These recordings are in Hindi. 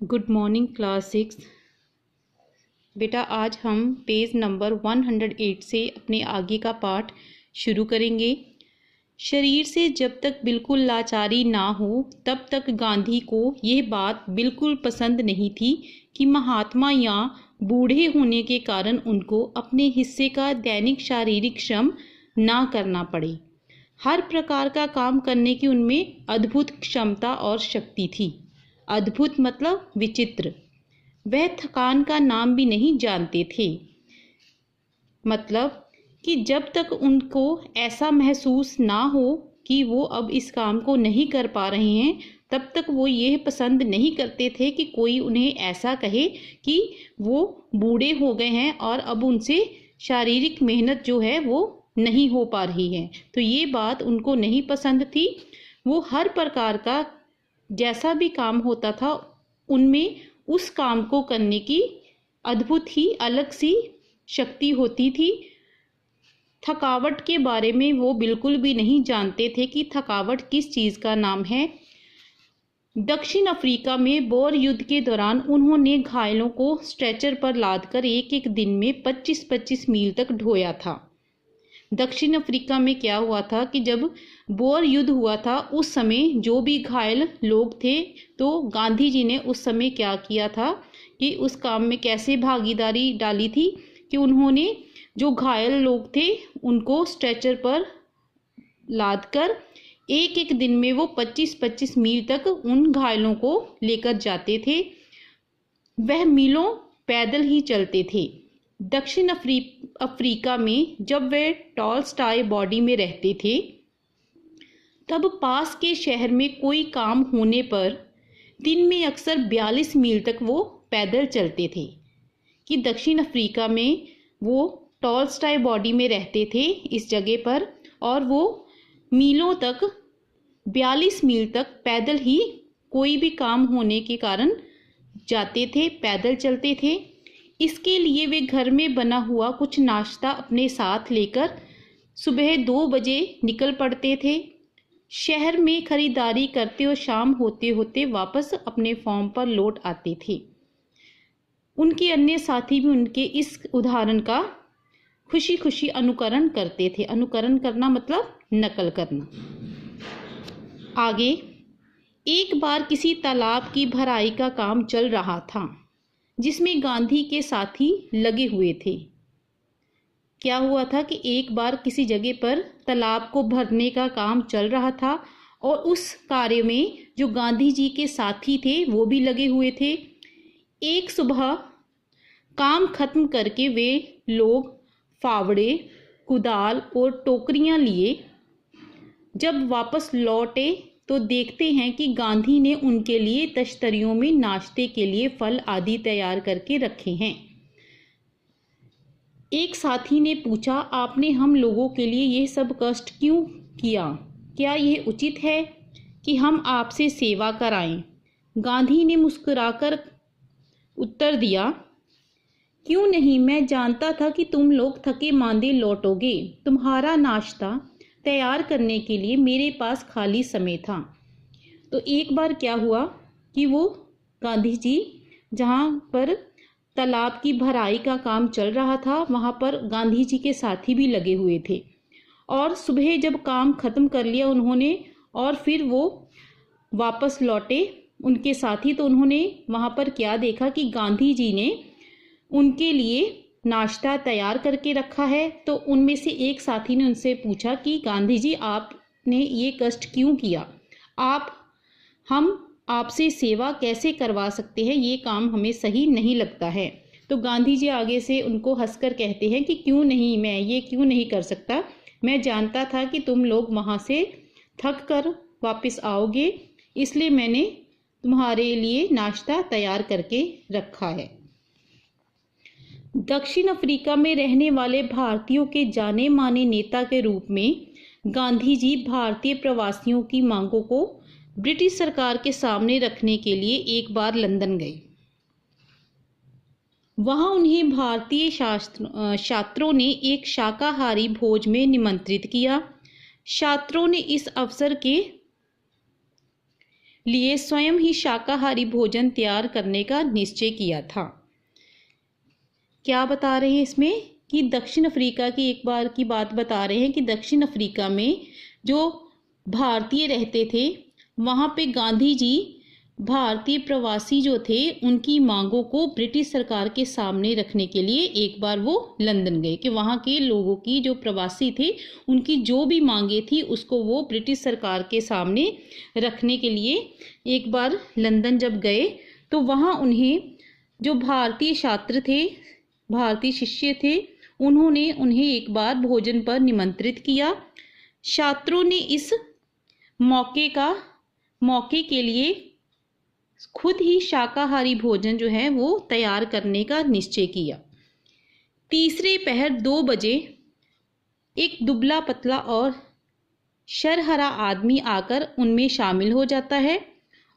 Good morning class 6। बेटा आज हम पेज नंबर 108 से अपने आगे का पाठ शुरू करेंगे। शरीर से जब तक बिल्कुल लाचारी ना हो तब तक गांधी को यह बात बिल्कुल पसंद नहीं थी कि महात्मा या बूढ़े होने के कारण उनको अपने हिस्से का दैनिक शारीरिक श्रम ना करना पड़े। हर प्रकार का काम करने की उनमें अद्भुत क्षमता और शक्ति थी। अद्भुत मतलब विचित्र। वह थकान का नाम भी नहीं जानते थे। मतलब कि जब तक उनको ऐसा महसूस ना हो कि वो अब इस काम को नहीं कर पा रहे हैं तब तक वो ये पसंद नहीं करते थे कि कोई उन्हें ऐसा कहे कि वो बूढ़े हो गए हैं और अब उनसे शारीरिक मेहनत जो है वो नहीं हो पा रही है। तो ये बात उनको नहीं पसंद थी। वो हर प्रकार का जैसा भी काम होता था उनमें उस काम को करने की अद्भुत ही अलग सी शक्ति होती थी। थकावट के बारे में वो बिल्कुल भी नहीं जानते थे कि थकावट किस चीज़ का नाम है। दक्षिण अफ्रीका में बोर युद्ध के दौरान उन्होंने घायलों को स्ट्रेचर पर लादकर एक एक दिन में 25-25 मील तक ढोया था। दक्षिण अफ्रीका में क्या हुआ था कि जब बोर युद्ध हुआ था उस समय जो भी घायल लोग थे तो गांधी जी ने उस समय क्या किया था कि उस काम में कैसे भागीदारी डाली थी कि उन्होंने जो घायल लोग थे उनको स्ट्रेचर पर लादकर एक एक दिन में वो 25-25 मील तक उन घायलों को लेकर जाते थे। वह मीलों पैदल ही चलते थे। दक्षिण अफ्रीका में जब वे टॉलस्टॉय बॉडी में रहते थे तब पास के शहर में कोई काम होने पर दिन में अक्सर 42 मील तक वो पैदल चलते थे। कि दक्षिण अफ्रीका में वो टॉलस्टॉय बॉडी में रहते थे इस जगह पर और वो मीलों तक 42 मील तक पैदल ही कोई भी काम होने के कारण जाते थे, पैदल चलते थे। इसके लिए वे घर में बना हुआ कुछ नाश्ता अपने साथ लेकर सुबह 2 बजे निकल पड़ते थे। शहर में खरीदारी करते और शाम होते होते वापस अपने फॉर्म पर लौट आते थे। उनके अन्य साथी भी उनके इस उदाहरण का खुशी खुशी अनुकरण करते थे। अनुकरण करना मतलब नकल करना। आगे एक बार किसी तालाब की भराई का काम चल रहा था जिसमें गांधी के साथी लगे हुए थे। क्या हुआ था कि एक बार किसी जगह पर तालाब को भरने का काम चल रहा था और उस कार्य में जो गांधी जी के साथी थे वो भी लगे हुए थे। एक सुबह काम खत्म करके वे लोग फावड़े, कुदाल और टोकरियां लिए जब वापस लौटे तो देखते हैं कि गांधी ने उनके लिए तश्तरियों में नाश्ते के लिए फल आदि तैयार करके रखे हैं। एक साथी ने पूछा, आपने हम लोगों के लिए यह सब कष्ट क्यों किया? क्या यह उचित है कि हम आपसे सेवा कराएं? गांधी ने मुस्कुराकर उत्तर दिया, क्यों नहीं, मैं जानता था कि तुम लोग थके मांदे लौटोगे। तुम्हारा नाश्ता तैयार करने के लिए मेरे पास खाली समय था। तो एक बार क्या हुआ कि वो गांधी जी जहाँ पर तालाब की भराई का काम चल रहा था वहाँ पर गांधी जी के साथी भी लगे हुए थे और सुबह जब काम खत्म कर लिया उन्होंने और फिर वो वापस लौटे उनके साथी, तो उन्होंने वहाँ पर क्या देखा कि गांधी जी ने उनके लिए नाश्ता तैयार करके रखा है। तो उनमें से एक साथी ने उनसे पूछा कि गांधी जी आपने ये कष्ट क्यों किया? हम आपसे सेवा कैसे करवा सकते हैं? ये काम हमें सही नहीं लगता है। तो गांधी जी आगे से उनको हंसकर कहते हैं कि क्यों नहीं, मैं ये क्यों नहीं कर सकता। मैं जानता था कि तुम लोग वहाँ से थक कर वापस आओगे इसलिए मैंने तुम्हारे लिए नाश्ता तैयार करके रखा है। दक्षिण अफ्रीका में रहने वाले भारतीयों के जाने माने नेता के रूप में गांधी जी भारतीय प्रवासियों की मांगों को ब्रिटिश सरकार के सामने रखने के लिए एक बार लंदन गए। वहां उन्हें भारतीय छात्रों ने एक शाकाहारी भोज में निमंत्रित किया। छात्रों ने इस अवसर के लिए स्वयं ही शाकाहारी भोजन तैयार करने का निश्चय किया था। क्या बता रहे हैं इसमें कि दक्षिण अफ्रीका की एक बार की बात बता रहे हैं कि दक्षिण अफ्रीका में जो भारतीय रहते थे वहाँ पे गांधी जी भारतीय प्रवासी जो थे उनकी मांगों को ब्रिटिश सरकार के सामने रखने के लिए एक बार वो लंदन गए कि वहाँ के लोगों की जो प्रवासी थे उनकी जो भी मांगे थी उसको वो ब्रिटिश सरकार के सामने रखने के लिए एक बार लंदन जब गए तो वहाँ उन्हें जो भारतीय छात्र थे, भारतीय शिष्य थे, उन्होंने उन्हें एक बार भोजन पर निमंत्रित किया। छात्रों ने इस मौके के लिए खुद ही शाकाहारी भोजन जो है वो तैयार करने का निश्चय किया। तीसरे पहर 2 बजे एक दुबला पतला और शरहरा आदमी आकर उनमें शामिल हो जाता है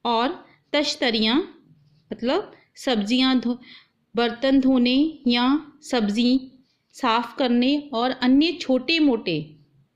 और तश्तरियाँ मतलब सब्जियाँ बर्तन धोने या सब्जी साफ करने और अन्य छोटे मोटे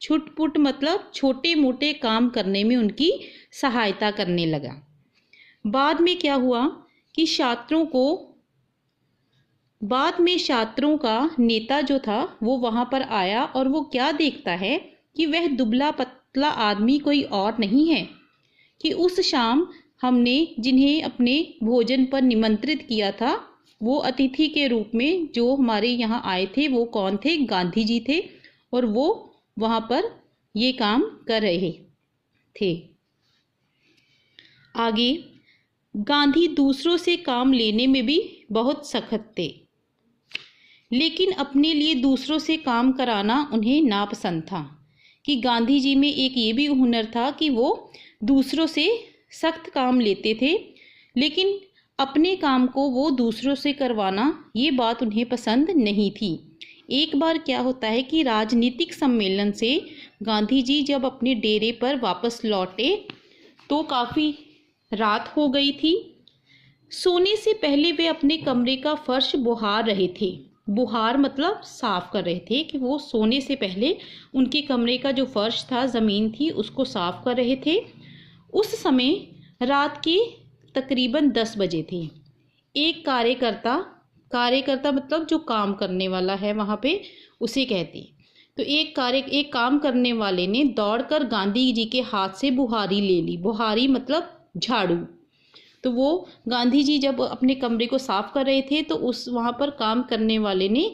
छुटपुट मतलब छोटे मोटे काम करने में उनकी सहायता करने लगा। बाद में क्या हुआ कि छात्रों का नेता जो था वो वहाँ पर आया और वो क्या देखता है कि वह दुबला पतला आदमी कोई और नहीं है कि उस शाम हमने जिन्हें अपने भोजन पर निमंत्रित किया था वो अतिथि के रूप में जो हमारे यहाँ आए थे वो कौन थे? गांधी जी थे और वो वहाँ पर ये काम कर रहे थे। आगे, गांधी दूसरों से काम लेने में भी बहुत सख्त थे, लेकिन अपने लिए दूसरों से काम कराना उन्हें नापसंद था कि गांधी जी में एक ये भी हुनर था कि वो दूसरों से सख्त काम लेते थे, लेकिन अपने काम को वो दूसरों से करवाना ये बात उन्हें पसंद नहीं थी। एक बार क्या होता है कि राजनीतिक सम्मेलन से गांधी जी जब अपने डेरे पर वापस लौटे तो काफ़ी रात हो गई थी। सोने से पहले वे अपने कमरे का फर्श बुहार रहे थे। बुहार मतलब साफ कर रहे थे कि वो सोने से पहले उनके कमरे का जो फर्श था, ज़मीन थी, उसको साफ कर रहे थे। उस समय रात के तकरीबन 10 बजे थे। एक कार्यकर्ता मतलब जो काम करने वाला है वहाँ पे उसे कहते। तो एक काम करने वाले ने दौड़कर गांधी जी के हाथ से बुहारी ले ली। बुहारी मतलब झाड़ू। तो वो गांधी जी जब अपने कमरे को साफ कर रहे थे तो वहाँ पर काम करने वाले ने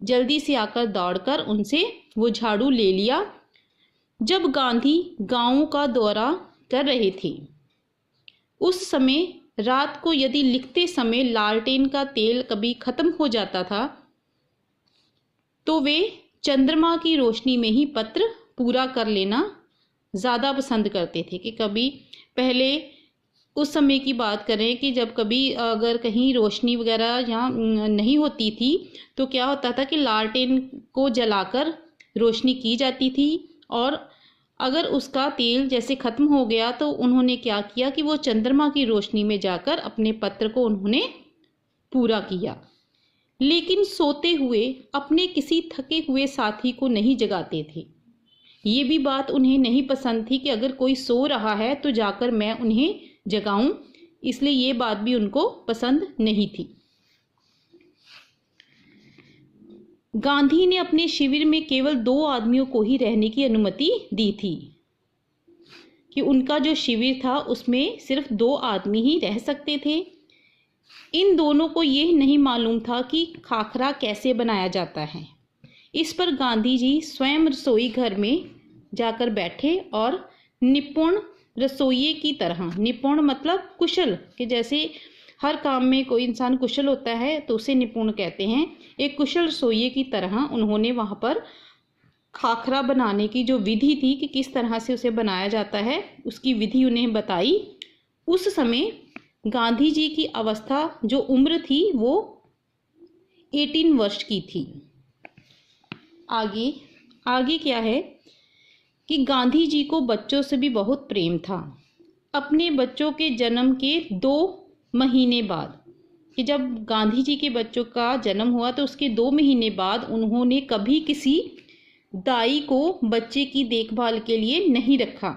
जल्दी से आकर दौड़कर उनसे वो झाड़ू ले लिया। जब गांधी गांवों का दौरा कर रहे थे उस समय रात को यदि लिखते समय लालटेन का तेल कभी खत्म हो जाता था तो वे चंद्रमा की रोशनी में ही पत्र पूरा कर लेना ज़्यादा पसंद करते थे। कि कभी पहले उस समय की बात करें कि जब कभी अगर कहीं रोशनी वगैरह यहाँ नहीं होती थी तो क्या होता था कि लालटेन को जलाकर रोशनी की जाती थी और अगर उसका तेल जैसे ख़त्म हो गया तो उन्होंने क्या किया कि वो चंद्रमा की रोशनी में जाकर अपने पत्र को उन्होंने पूरा किया। लेकिन सोते हुए अपने किसी थके हुए साथी को नहीं जगाते थे। ये भी बात उन्हें नहीं पसंद थी कि अगर कोई सो रहा है तो जाकर मैं उन्हें जगाऊं, इसलिए ये बात भी उनको पसंद नहीं थी। गांधी ने अपने शिविर में केवल 2 आदमियों को ही रहने की अनुमति दी थी कि उनका जो शिविर था उसमें सिर्फ 2 आदमी ही रह सकते थे। इन दोनों को यह नहीं मालूम था कि खाखरा कैसे बनाया जाता है। इस पर गांधी जी स्वयं रसोई घर में जाकर बैठे और निपुण रसोइये की तरह, निपुण मतलब कुशल, कि जैसे हर काम में कोई इंसान कुशल होता है तो उसे निपुण कहते हैं। एक कुशल रसोइये की तरह उन्होंने वहाँ पर खाखरा बनाने की जो विधि थी कि किस तरह से उसे बनाया जाता है उसकी विधि उन्हें बताई। उस समय गांधी जी की अवस्था जो उम्र थी वो 18 वर्ष की थी। आगे क्या है कि गांधी जी को बच्चों से भी बहुत प्रेम था। अपने बच्चों के जन्म के 2 महीने बाद, कि जब गांधी जी के बच्चों का जन्म हुआ तो उसके 2 महीने बाद उन्होंने कभी किसी दाई को बच्चे की देखभाल के लिए नहीं रखा।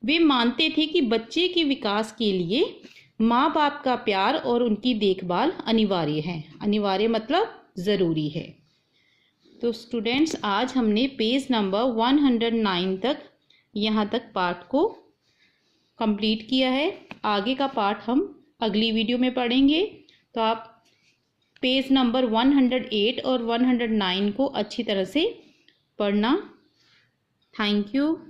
वे मानते थे कि बच्चे के विकास के लिए माँ बाप का प्यार और उनकी देखभाल अनिवार्य है। अनिवार्य मतलब ज़रूरी है। तो स्टूडेंट्स, आज हमने पेज नंबर 109 तक यहाँ तक पाठ को कंप्लीट किया है। आगे का पाठ हम अगली वीडियो में पढ़ेंगे। तो आप पेज नंबर 108 और 109 को अच्छी तरह से पढ़ना। Thank you.